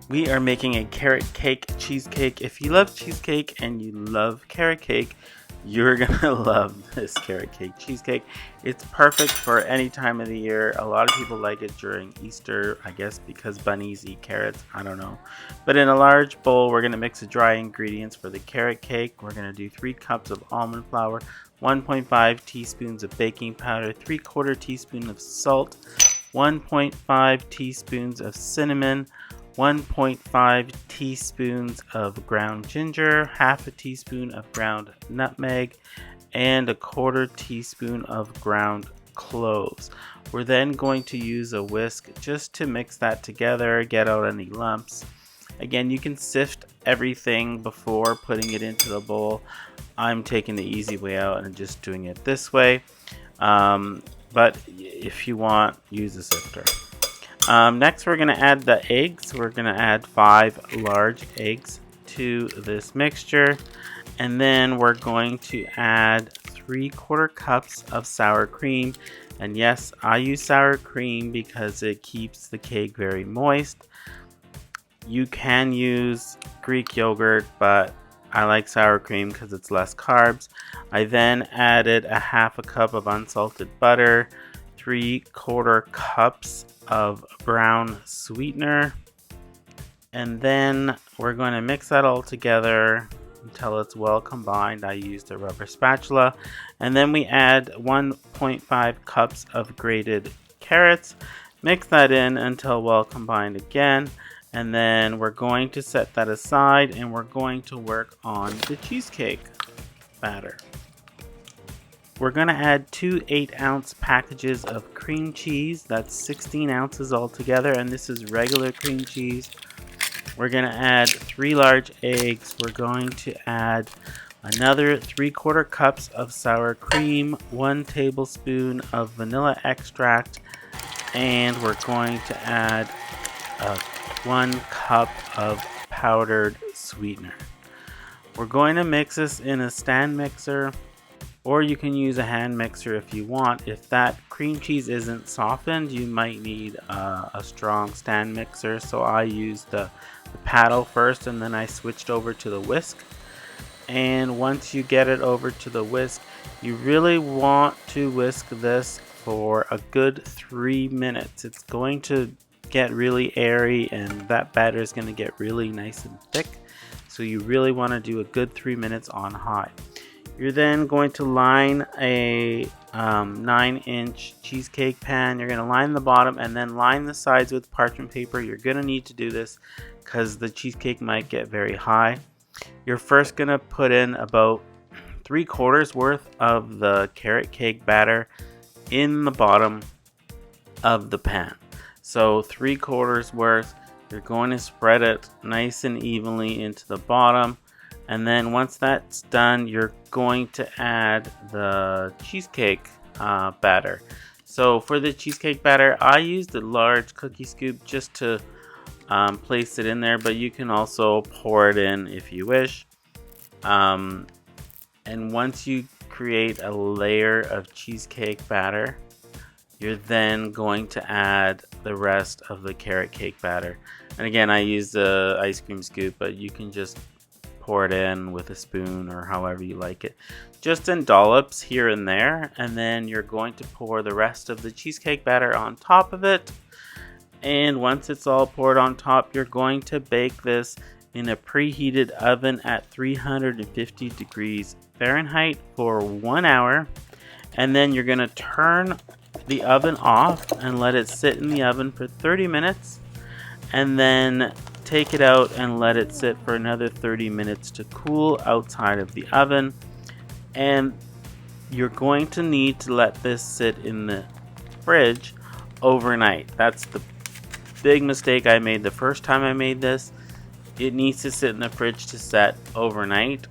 We are making a carrot cake cheesecake. If you love cheesecake and you love carrot cake, you're gonna love this carrot cake cheesecake. It's perfect for any time of the year. A lot of people like it during Easter, I guess because bunnies eat carrots, I don't know. But in a large bowl, we're gonna mix the dry ingredients for the carrot cake. We're gonna do 3 cups of almond flour, 1.5 teaspoons of baking powder, 3/4 teaspoon of salt, 1.5 teaspoons of cinnamon, 1.5 teaspoons of ground ginger, half a teaspoon of ground nutmeg, and 1/4 teaspoon of ground cloves. We're then going to use a whisk just to mix that together, get out any lumps. Again, you can sift everything before putting it into the bowl. I'm taking the easy way out and just doing it this way. But if you want, use a sifter. Next, we're going to add the eggs. We're going to add 5 large eggs to this mixture. And then we're going to add 3/4 cups of sour cream. And yes, I use sour cream because it keeps the cake very moist. You can use Greek yogurt, but I like sour cream because it's less carbs. I then added a half a cup of unsalted butter, 3/4 cups of brown sweetener, and then we're going to mix that all together until it's well combined. I used a rubber spatula, and then we add 1.5 cups of grated carrots. Mix that in until well combined again, and then we're going to set that aside and we're going to work on the cheesecake batter. We're going to add 2 8-ounce packages of cream cheese. That's 16 ounces altogether, and this is regular cream cheese. We're going to add 3 large eggs. We're going to add another 3/4 cups of sour cream, 1 tablespoon of vanilla extract, and we're going to add 1 cup of powdered sweetener. We're going to mix this in a stand mixer, or you can use a hand mixer if you want. If that cream cheese isn't softened, you might need a strong stand mixer. So I used the paddle first, and then I switched over to the whisk. And once you get it over to the whisk, you really want to whisk this for a good 3 minutes. It's going to get really airy, and that batter is going to get really nice and thick. So you really want to do a good 3 minutes on high. You're then going to line a 9-inch cheesecake pan. You're going to line the bottom and then line the sides with parchment paper. You're going to need to do this because the cheesecake might get very high. You're first going to put in about 3/4 worth of the carrot cake batter in the bottom of the pan. So 3/4 worth. You're going to spread it nice and evenly into the bottom. And then once that's done, you're going to add the cheesecake batter. So for the cheesecake batter, I used a large cookie scoop just to place it in there, but you can also pour it in if you wish. And once you create a layer of cheesecake batter, you're then going to add the rest of the carrot cake batter. And again, I used the ice cream scoop, but you can just pour it in with a spoon or however you like it, just in dollops here and there. And then you're going to pour the rest of the cheesecake batter on top of it. And once it's all poured on top, you're going to bake this in a preheated oven at 350 degrees Fahrenheit for 1 hour. And then you're going to turn the oven off and let it sit in the oven for 30 minutes. And then take it out and let it sit for another 30 minutes to cool outside of the oven. And you're going to need to let this sit in the fridge overnight. That's the big mistake I made the first time I made this. It needs to sit in the fridge to set overnight.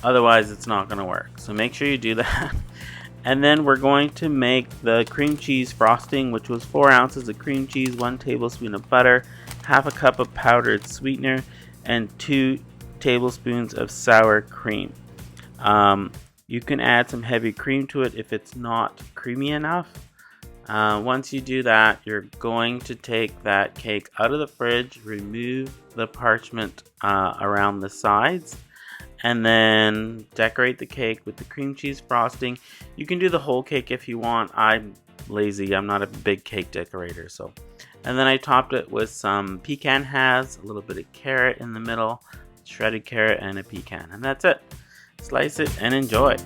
Otherwise, it's not going to work. So make sure you do that. And then we're going to make the cream cheese frosting, which was 4 ounces of cream cheese, 1 tablespoon of butter, half a cup of powdered sweetener, and 2 tablespoons of sour cream. You can add some heavy cream to it if it's not creamy enough. Once you do that, you're going to take that cake out of the fridge, remove the parchment around the sides, and then decorate the cake with the cream cheese frosting. You can do the whole cake if you want. I'm lazy. I'm not a big cake decorator. And then I topped it with some pecan halves, a little bit of carrot in the middle, shredded carrot, and a pecan. And that's it. Slice it and enjoy.